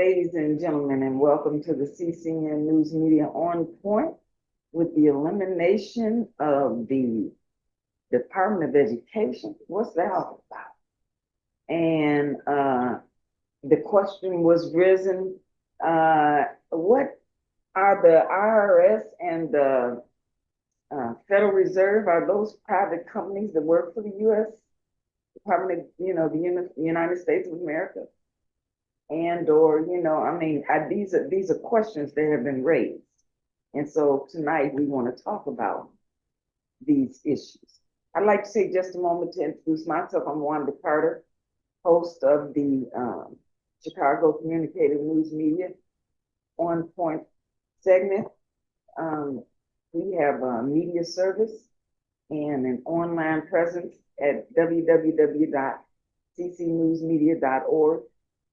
ladies and gentlemen, and welcome to the CCNM News Media on Point with the elimination of the Department of Education. What's that all about? And the question was risen, what are the IRS and the Federal Reserve, are those private companies that work for the U.S. Department of, the United States of America? And or these are questions that have been raised, and so tonight we want to talk about these issues. I'd like to take just a moment to introduce myself. I'm Wanda Carter, host of the Chicago Communicated News Media On Point segment. We have a media service and an online presence at www.ccnewsmedia.org.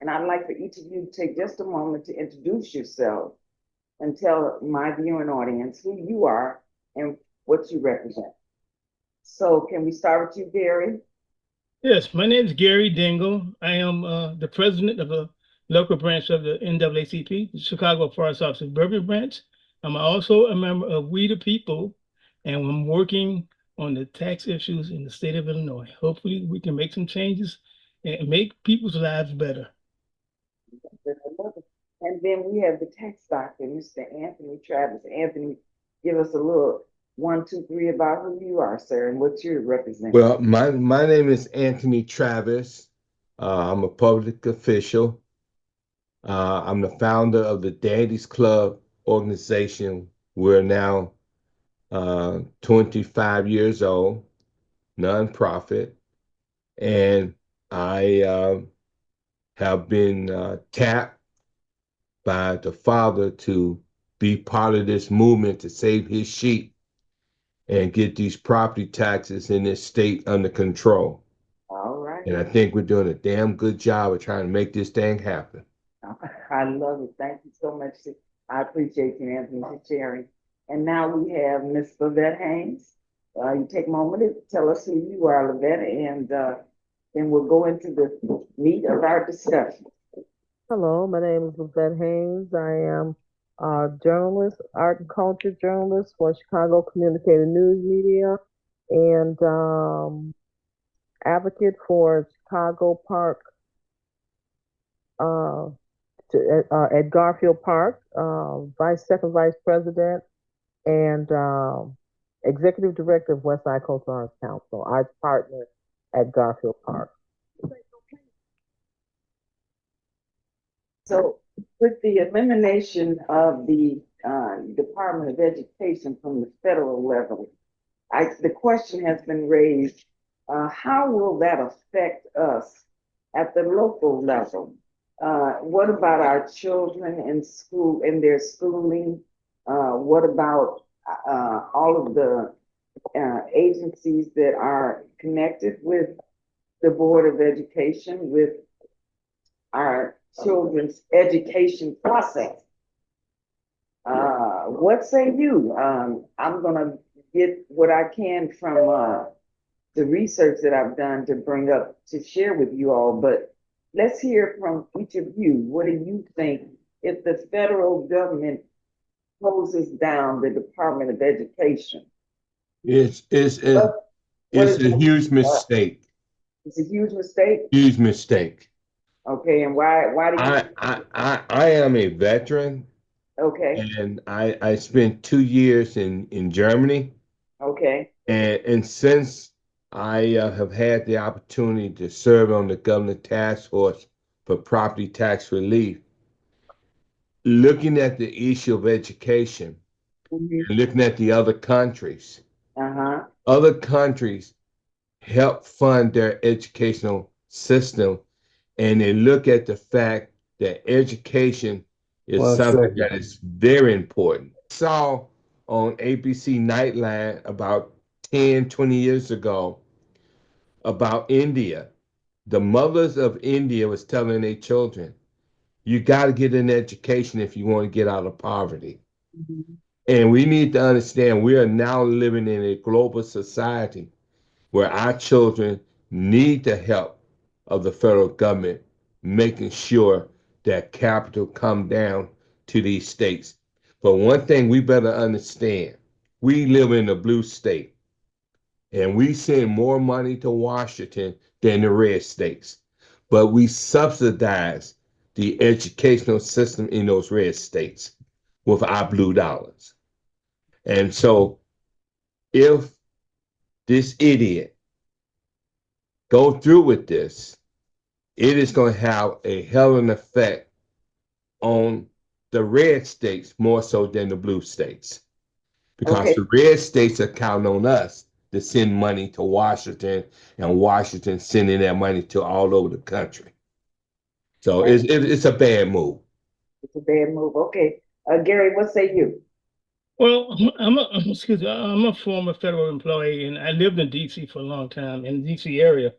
And I'd like for each of you to take just a moment to introduce yourself and tell my viewing audience who you are and what you represent. So can we start with you, Gary? Yes, my name is Gary Dingle. I am the president of the local branch of the NAACP, the Chicago Forest Office Suburban Branch. I'm also a member of We the People, and I'm working on the tax issues in the state of Illinois. Hopefully we can make some changes and make people's lives better. And then we have the tax doctor, Mr. Anthony Travis. Anthony, give us a little 1, 2, 3 about who you are, sir, and what you're representing. Well, my name is Anthony Travis. I'm a public official. I'm the founder of the Daddy's Club organization. We're now 25 years old, nonprofit, and I have been tapped by the father to be part of this movement to save his sheep and get these property taxes in this state under control. All right. And I think we're doing a damn good job of trying to make this thing happen. I love it. Thank you so much. I appreciate you, Anthony, for sharing. And now we have Miss Lavette Haynes. You take a moment to tell us who you are, Lavette, and then we'll go into the meat of our discussion. Hello, my name is Lavette Haynes. I am a journalist, art and culture journalist for Chicago Communicated News Media, and advocate for Chicago Park, at Garfield Park, second vice president, and executive director of Westside Coastal Arts Council, arts partner at Garfield Park. So with the elimination of the Department of Education from the federal level, the question has been raised, how will that affect us at the local level? What about our children in school, in their schooling? What about all of the agencies that are connected with the Board of Education, with our children's education process? What say you? I'm gonna get what I can from the research that I've done to bring up to share with you all, but let's hear from each of you. What do you think if the federal government closes down the Department of Education? It's a huge mistake. It's a huge mistake? Huge mistake. Okay, and why do you? I am a veteran. Okay. And I spent 2 years in Germany. Okay. And since I have had the opportunity to serve on the government task force for property tax relief, looking at the issue of education, and looking at the other countries, other countries help fund their educational system, and they look at the fact that education is something that is very important. I saw on ABC Nightline about 10, 20 years ago about India. The mothers of India was telling their children, you got to get an education if you want to get out of poverty. And we need to understand we are now living in a global society where our children need the help of the federal government, making sure that capital come down to these states. But one thing we better understand, we live in a blue state and we send more money to Washington than the red states. But we subsidize the educational system in those red states with our blue dollars. And so if this idiot go through with this, it is going to have a hell of an effect on the red states more so than the blue states. Because Okay, the red states are counting on us to send money to Washington, and Washington sending that money to all over the country. So thank it's a bad move. it's a bad move. Okay, Gary, what say you? Well, excuse me, I'm a former federal employee and I lived in DC for a long time in the DC area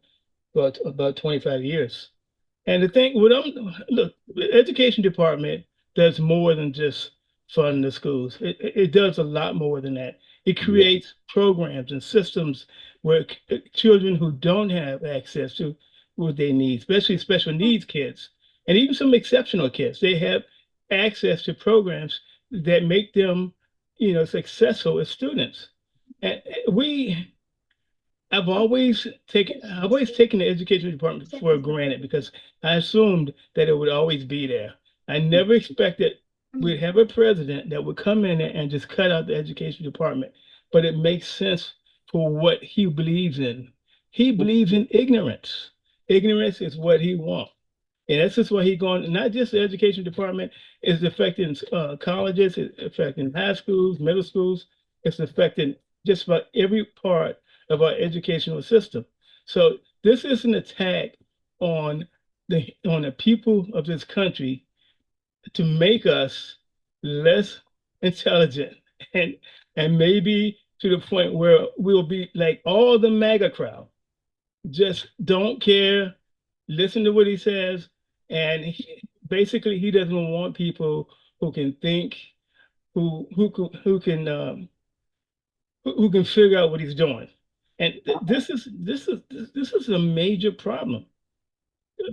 for about 25 years. And the thing, look, the education department does more than just fund the schools. It does a lot more than that. It Yeah. creates programs and systems where children who don't have access to what they need, especially special needs kids, and even some exceptional kids, they have access to programs that make them, successful as students. And I've always taken the education department for granted because I assumed that it would always be there. I never expected we'd have a president that would come in and just cut out the education department. But it makes sense for what he believes in. He believes in ignorance. Ignorance is what he wants. And that's just why he's going, not just the education department, it's affecting colleges, it's affecting high schools, middle schools, it's affecting just about every part of our educational system. So this is an attack on the people of this country to make us less intelligent and and maybe to the point where we'll be like all the MAGA crowd, just don't care, listen to what he says, and basically he doesn't want people who can think, who can figure out what he's doing. And this is a major problem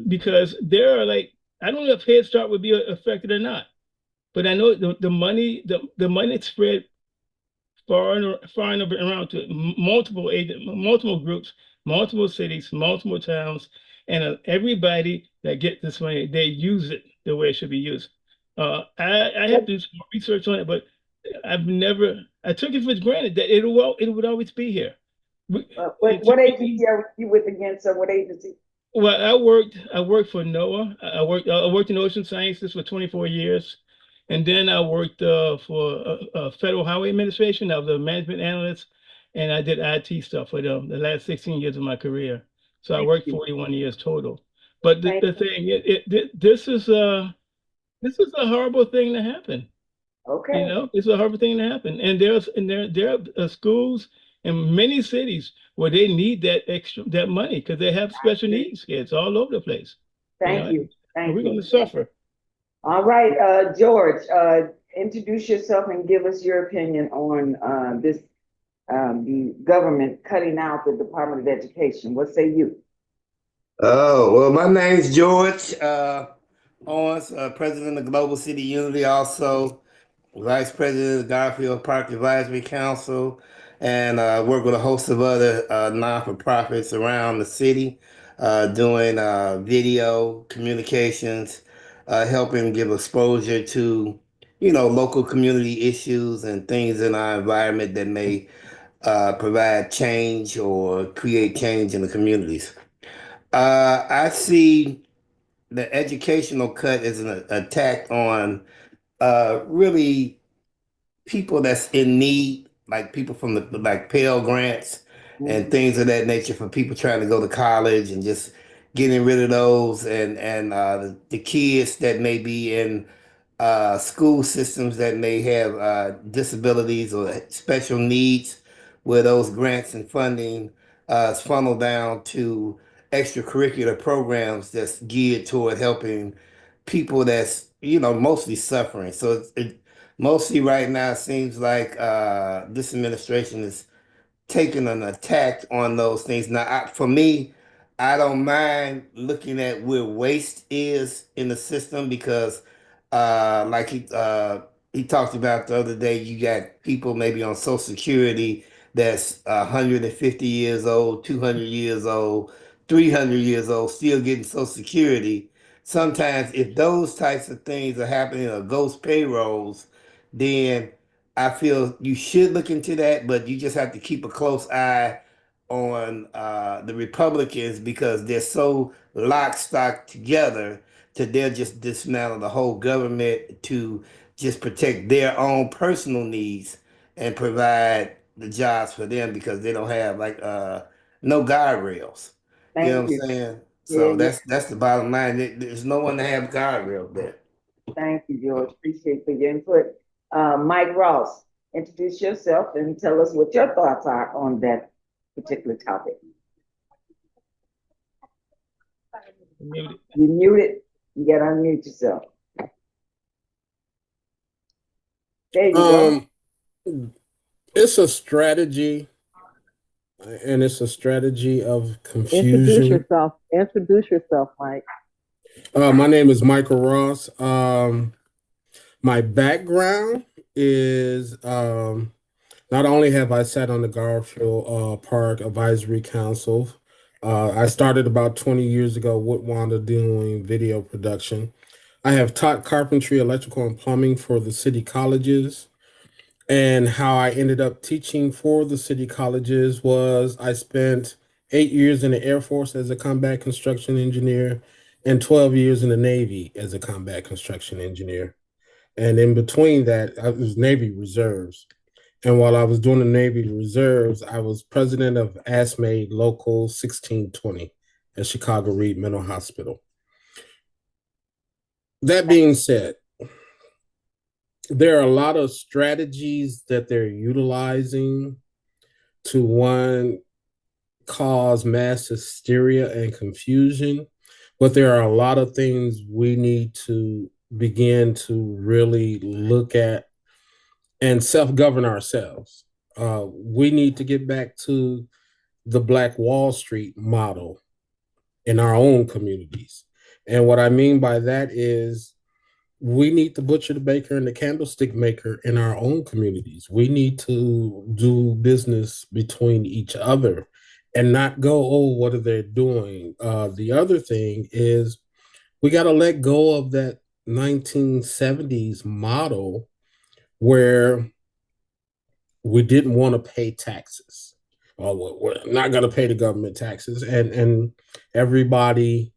because there are like I don't know if Head Start would be affected or not, but I know the money spread far and around to multiple groups, multiple cities, multiple towns, and everybody that get this money, they use it the way it should be used. I have to do some more research on it, but I took it for granted that it would always be here. What agency are you with again, sir? What agency? Well, I worked for NOAA. I worked in ocean sciences for 24 years. And then I worked for Federal Highway Administration. I was a management analyst, and I did IT stuff for them the last 16 years of my career. So I Thank worked you. 41 years total. But Thank the thing, this is a horrible thing to happen. Okay, It's a horrible thing to happen. And there are schools in many cities where they need that money because they have special needs kids all over the place. thank you. And Thank we're going you. to suffer. All right, George, introduce yourself and give us your opinion on this the government cutting out the Department of Education. What say you? Oh, well, my name's George Owens, President of Global City Unity, also Vice President of Garfield Park Advisory Council, and work with a host of other non-for-profits around the city, doing video communications, helping give exposure to, local community issues and things in our environment that may provide change or create change in the communities. I see the educational cut as an attack on really people that's in need, like people from the like Pell Grants and Mhm. things of that nature for people trying to go to college and just getting rid of those and the kids that may be in school systems that may have disabilities or special needs, where those grants and funding is funneled down to extracurricular programs that's geared toward helping people that's mostly suffering. So mostly right now it seems like this administration is taking an attack on those things. Now, for me, I don't mind looking at where waste is in the system because, like he talked about the other day, you got people maybe on Social Security that's 150 years old, 200 years old, 300 years old, still getting Social Security. Sometimes, if those types of things are happening or ghost payrolls, then I feel you should look into that, but you just have to keep a close eye on the Republicans because they're so lock stock together to they'll just dismantle the whole government to just protect their own personal needs and provide the jobs for them because they don't have like no guardrails. You know Thank what I'm you. saying? Yeah, So yeah. that's the bottom line. There's no one to have guardrails there. Thank you, George. Appreciate for your input. Mike Ross, introduce yourself and tell us what your thoughts are on that particular topic. Muted. You muted. You got to unmute yourself. There you go. It's a strategy, and it's a strategy of Introduce confusion. yourself. Introduce yourself, Mike. My name is Michael Ross. My background is not only have I sat on the Garfield Park Advisory Council, I started about 20 years ago with Wanda doing video production. I have taught carpentry, electrical, and plumbing for the city colleges. And how I ended up teaching for the city colleges was I spent 8 years in the Air Force as a combat construction engineer and 12 years in the Navy as a combat construction engineer. And in between that, I was Navy Reserves. And while I was doing the Navy Reserves, I was president of ASME Local 1620 at Chicago Reed Mental Hospital. That being said, there are a lot of strategies that they're utilizing to one, cause mass hysteria and confusion, but there are a lot of things we need to begin to really look at and self-govern ourselves. We need to get back to the Black Wall Street model in our own communities. And what I mean by that is we need to butcher the baker and the candlestick maker in our own communities. We need to do business between each other and not go, oh, what are they doing? The other thing is we got to let go of that 1970s model where we didn't want to pay taxes. Oh, we're not going to pay the government taxes. And everybody,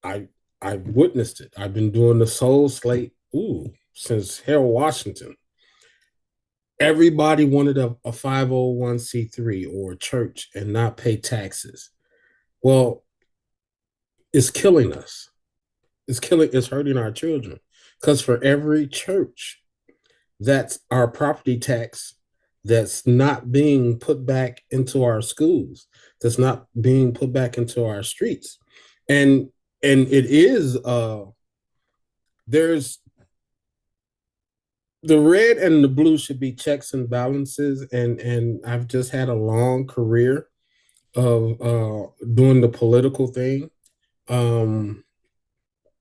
I I've witnessed it. I've been doing the soul slate since Harold Washington. Everybody wanted a 501c3 or a church and not pay taxes. Well, it's killing us. It's hurting our children. Because for every church that's our property tax that's not being put back into our schools, that's not being put back into our streets. And it is there's the red and the blue should be checks and balances, and I've just had a long career of doing the political thing. um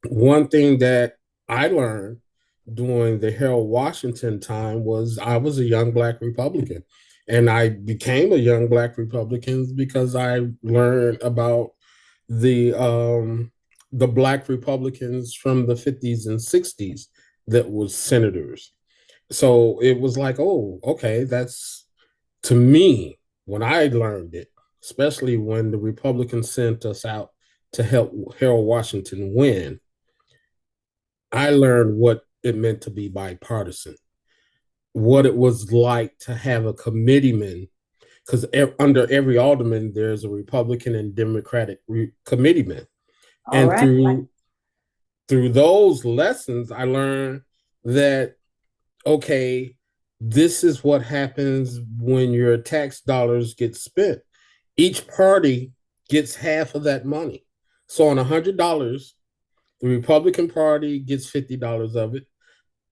One thing that I learned during the Harold Washington time was I was a young Black Republican, and I became a young Black Republican because I learned about the Black Republicans from the 50s and 60s that was senators. So it was like, oh, okay, that's to me when I learned it, especially when the Republicans sent us out to help Harold Washington win. I learned what it meant to be bipartisan, what it was like to have a committeeman, because under every alderman, there's a Republican and Democratic committeeman. All And right. through those lessons, I learned that, okay, this is what happens when your tax dollars get spent. Each party gets half of that money. So on $100, the Republican Party gets $50 of it.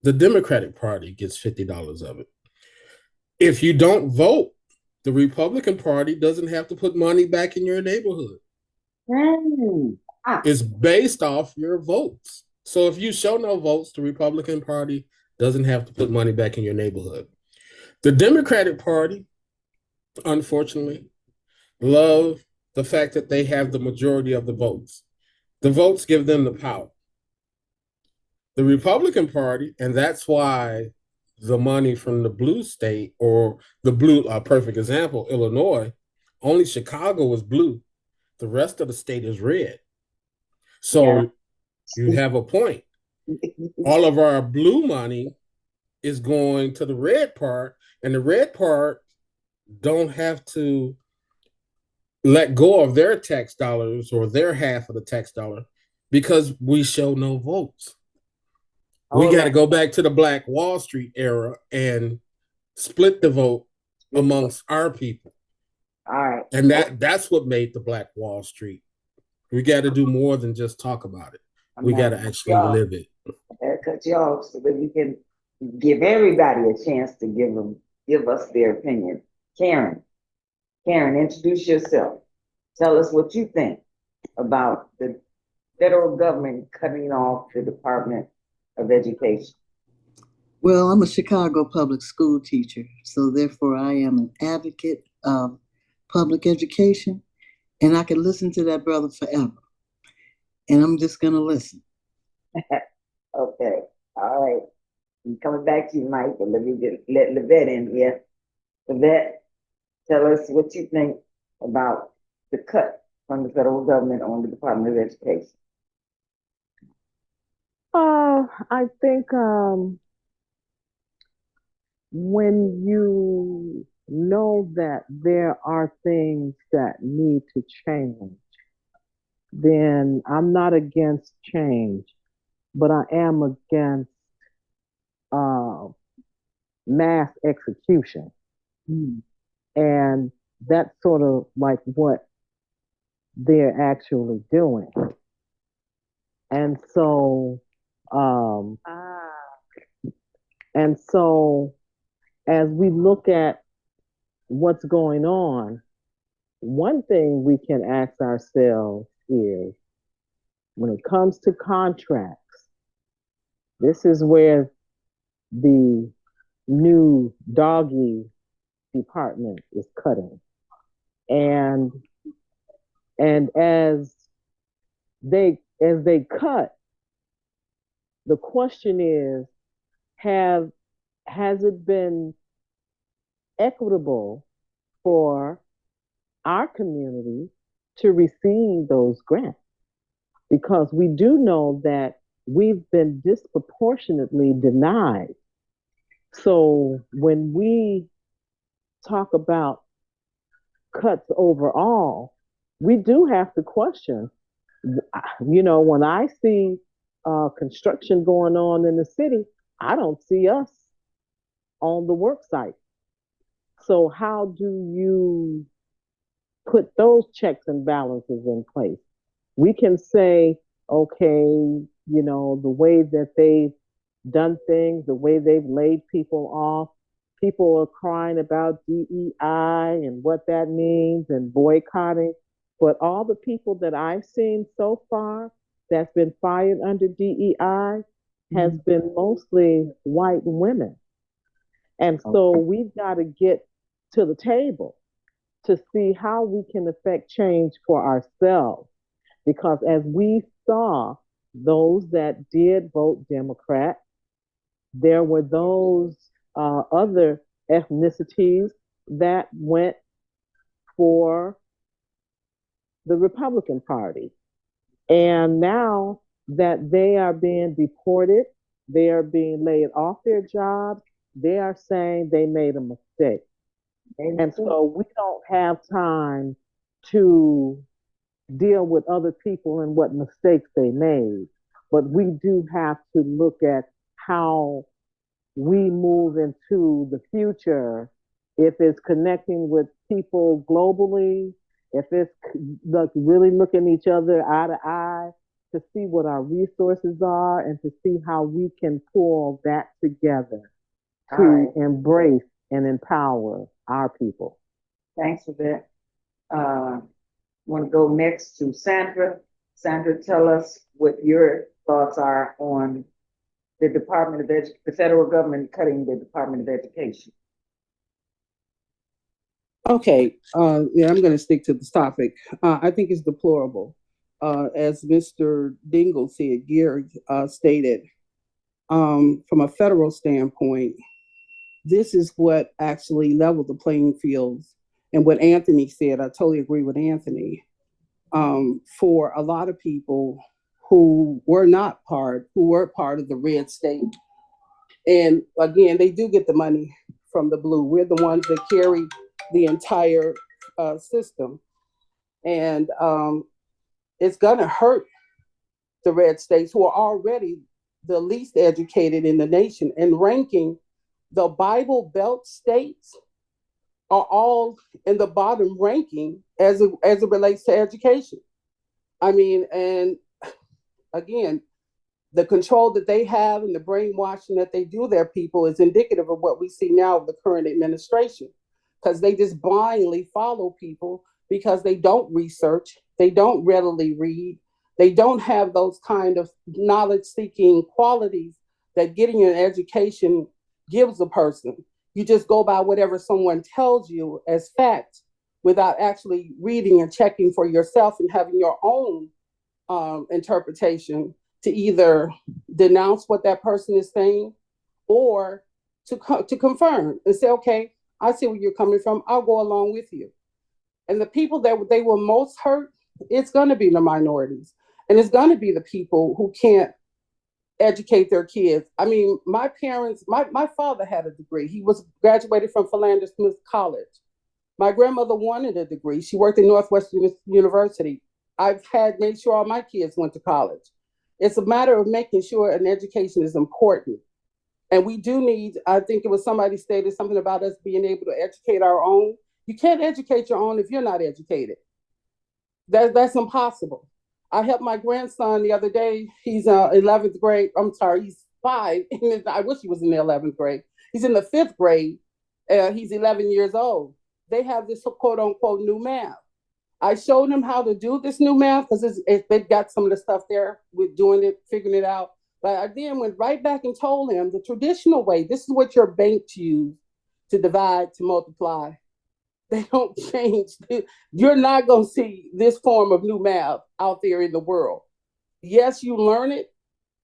The Democratic Party gets $50 of it. If you don't vote, the Republican Party doesn't have to put money back in your neighborhood. It's based off your votes. So if you show no votes, the Republican Party doesn't have to put money back in your neighborhood. The Democratic Party, unfortunately, love the fact that they have the majority of the votes. The votes give them the power. The Republican Party, and that's why the money from the blue state, or the blue, a perfect example, Illinois, only Chicago is blue. The rest of the state is red. So you have a point. All of our blue money is going to the red part, and the red part don't have to let go of their tax dollars or their half of the tax dollar because we show no votes. We got to go back to the Black Wall Street era and split the vote amongst our people. All right. And that's what made the Black Wall Street. We got to do more than just talk about it. We got to actually live it. Cut you off so that we can give everybody a chance to give us their opinion. Karen, introduce yourself. Tell us what you think about the federal government cutting off the Department of Education. Well, I'm a Chicago public school teacher, so therefore I am an advocate of public education, and I can listen to that brother forever. And I'm just going to listen. Okay, all right. I'm coming back to you, Mike, but let me let Levette in here. Levette, tell us what you think about the cut from the federal government on the Department of Education. I think when you know that there are things that need to change, then I'm not against change, but I am against mass execution. And that's sort of like what they're actually doing. And so, as we look at what's going on, one thing we can ask ourselves is, when it comes to contracts, this is where the new doggy department is cutting. And as they cut, the question is, has it been equitable for our community to receive those grants? Because we do know that we've been disproportionately denied. So when we talk about cuts overall, we do have to question. When I see construction going on in the city, I don't see us on the work site. So how do you put those checks and balances in place? We can say, okay, the way that they've done things, the way they've laid people off, people are crying about DEI and what that means and boycotting. But all the people that I've seen so far that's been fired under DEI has been mostly white women. And so we've got to get to the table to see how we can affect change for ourselves. Because as we saw, those that did vote Democrat, there were those other ethnicities that went for the Republican Party. And now that they are being deported, they are being laid off their jobs, they are saying they made a mistake. And so we don't have time to deal with other people and what mistakes they made. But we do have to look at how we move into the future, if it's connecting with people globally, if it's like really looking each other eye to eye to see what our resources are and to see how we can pull that together to embrace and empower our people. Thanks for that. Want to go next to Sandra? Sandra, tell us what your thoughts are on the the federal government cutting the Department of Education. Okay, yeah, I'm going to stick to this topic. I think it's deplorable. As Mr. Dingle said, Gary stated, from a federal standpoint, this is what actually leveled the playing fields. And what Anthony said, I totally agree with Anthony. For a lot of people who were part of the red state. And again, they do get the money from the blue. We're the ones that carry the entire system. And it's going to hurt the red states who are already the least educated in the nation. And ranking, the Bible Belt states are all in the bottom ranking as it relates to education. I mean, and again, the control that they have and the brainwashing that they do their people is indicative of what we see now of the current administration, because they just blindly follow people because they don't research, they don't readily read, they don't have those kind of knowledge-seeking qualities that getting an education gives a person. You just go by whatever someone tells you as fact without actually reading and checking for yourself and having your own interpretation to either denounce what that person is saying or to confirm and say, okay, I see where you're coming from. I'll go along with you. And the people that they will most hurt, it's going to be the minorities. And it's going to be the people who can't educate their kids. I mean, my parents, my father had a degree. He was graduated from Philander Smith College. My grandmother wanted a degree. She worked at Northwestern University. I've made sure all my kids went to college. It's a matter of making sure an education is important. And we do need, I think it was somebody stated something about us being able to educate our own. You can't educate your own if you're not educated. That's impossible. I helped my grandson the other day. He's 11th grade. I'm sorry, he's 5. I wish he was in the 11th grade. He's in the 5th grade. He's 11 years old. They have this quote unquote new math. I showed him how to do this new math because they've got some of the stuff there with doing it, figuring it out. But I then went right back and told him the traditional way, this is what your banks use to divide, to multiply. They don't change. You're not going to see this form of new math out there in the world. Yes, you learn it,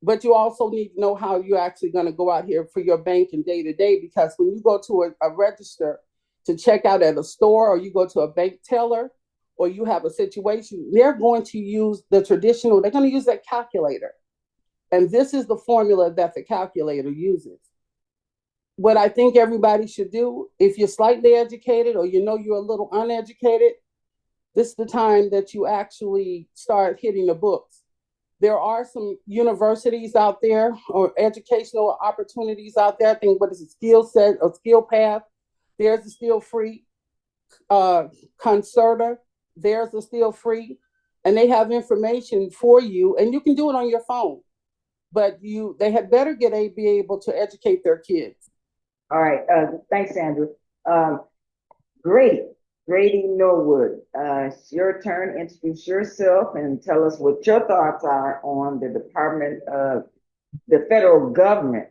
but you also need to know how you're actually going to go out here for your banking day to day, because when you go to a register to check out at a store, or you go to a bank teller, or you have a situation, they're going to use they're going to use that calculator. And this is the formula that the calculator uses. What I think everybody should do, if you're slightly educated or you know you're a little uneducated, this is the time that you actually start hitting the books. There are some universities out there or educational opportunities out there. I think what is a skill set, a skill path. There's a still free. Concerta, there's a still free. And they have information for you, and you can do it on your phone. But they had better be able to educate their kids. All right, thanks, Andrew. Grady Norwood, it's your turn. Introduce yourself and tell us what your thoughts are on the federal government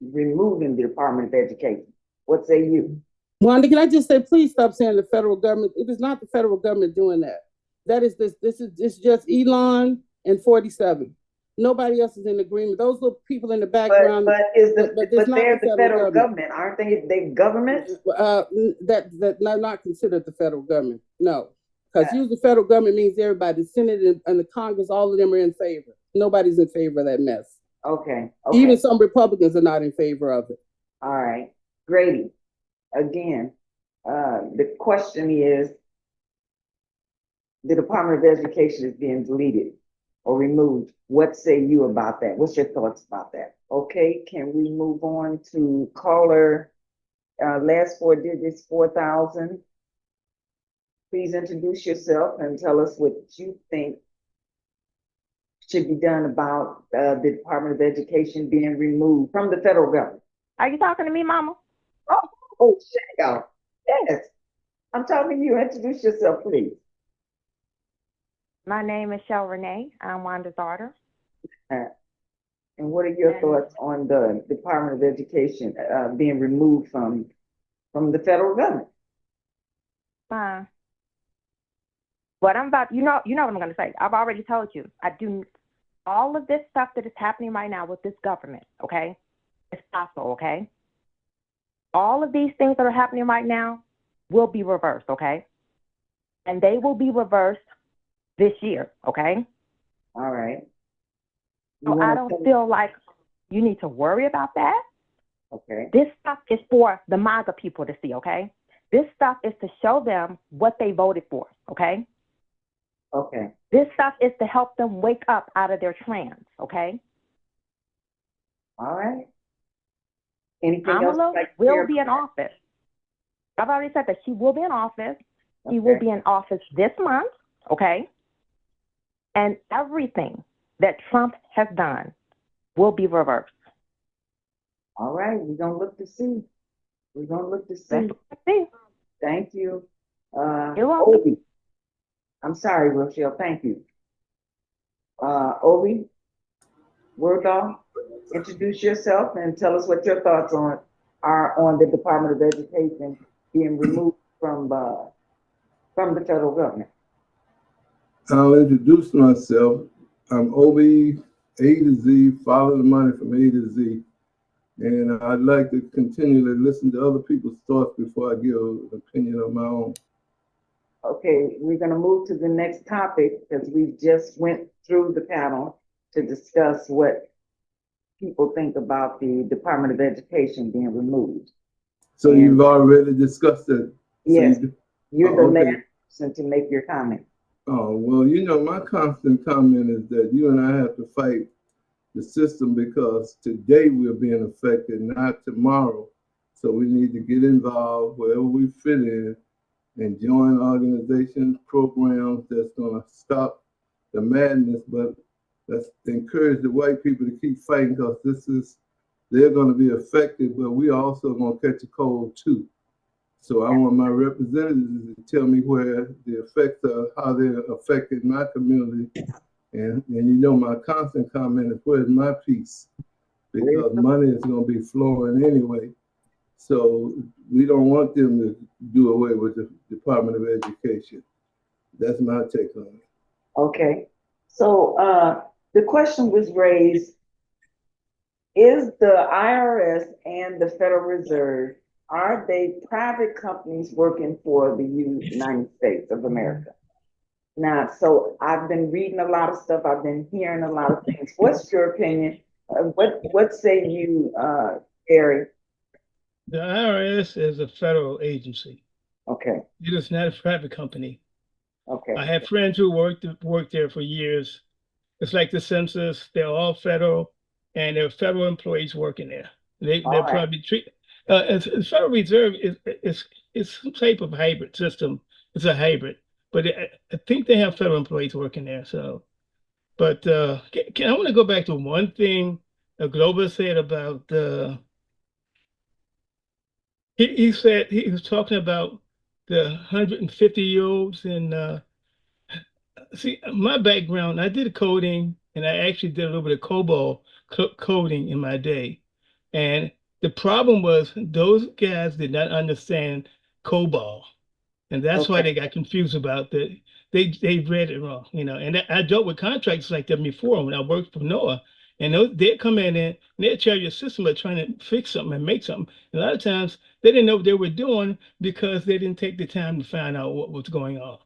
removing the Department of Education. What say you? Wanda, can I just say, please stop saying the federal government. It is not the federal government doing that. That is it's just Elon and 47. Nobody else is in agreement. Those little people in the background. But they're the federal government, aren't they? They government? That not considered the federal government. No, because use the federal government means everybody. The Senate and the Congress, all of them are in favor. Nobody's in favor of that mess. Okay. Even some Republicans are not in favor of it. All right, Grady. Again, the question is, the Department of Education is being deleted or removed. What say you about that? What's your thoughts about that? Okay, can we move on to caller last 4 digits, 4,000? Please introduce yourself and tell us what you think should be done about the Department of Education being removed from the federal government. Are you talking to me, Mama? Oh, shut up. Yes, I'm talking to you. Introduce yourself, please. My name is Shel Renee. I'm Wanda's daughter. And what are your thoughts on the Department of Education being removed from the federal government? Fine. What I'm about, you know what I'm going to say. I've already told you. I do all of this stuff that is happening right now with this government. Okay, it's possible. Okay, all of these things that are happening right now will be reversed. Okay, and they will be reversed this year. Okay. All right. So I don't feel like you need to worry about that. Okay. This stuff is for the MAGA people to see, okay? This stuff is to show them what they voted for, okay? Okay. This stuff is to help them wake up out of their trance, okay? All right. Anything else? Kamala will be in office. I've already said that she will be in office. She will be in office this month, okay? And everything that Trump has done will be reversed. All right, we're gonna look to see. We're gonna look to see. That's what I see. Thank you. You're welcome. Obi. I'm sorry, Rochelle. Thank you. Obi, Wordall, introduce yourself and tell us what your thoughts are on the Department of Education being removed from the federal government. I'll introduce myself. I'm Obi, A to Z, follow the money from A to Z. And I'd like to continually listen to other people's thoughts before I give an opinion of my own. Okay, we're gonna move to the next topic because we just went through the panel to discuss what people think about the Department of Education being removed. So you've already discussed it? Yes, so you're the last person to make your comment. Oh, well, you know, my constant comment is that you and I have to fight the system because today we're being affected, not tomorrow. So we need to get involved wherever we fit in and join organizations, programs that's going to stop the madness, but let's encourage the white people to keep fighting because they're going to be affected, but we also going to catch a cold too. So I want my representatives to tell me where the effects are, how they're affecting my community. And you know, my constant comment is, where's my piece? Because money is going to be flowing anyway. So we don't want them to do away with the Department of Education. That's my take on it. Okay. So the question was raised, is the IRS and the Federal Reserve, are they private companies working for the United States of America? Now, so I've been reading a lot of stuff. I've been hearing a lot of things. What's your opinion? What say you, Gary? The IRS is a federal agency. Okay. It is not a private company. Okay. I have friends who worked there for years. It's like the census; they're all federal, and there are federal employees working there. They're probably treated. Federal Reserve is some type of hybrid system. It's a hybrid, but I think they have federal employees working there. So, but I want to go back to one thing Glover said about he said he was talking about the 150-year-olds and see, my background, I did coding and I actually did a little bit of COBOL coding in my day. And the problem was those guys did not understand COBOL. And that's why they got confused about the, they read it wrong, you know. And I dealt with contracts like that before when I worked for NOAA. And they'd come in and they'd tell your system they're trying to fix something and make something. And a lot of times they didn't know what they were doing because they didn't take the time to find out what was going on.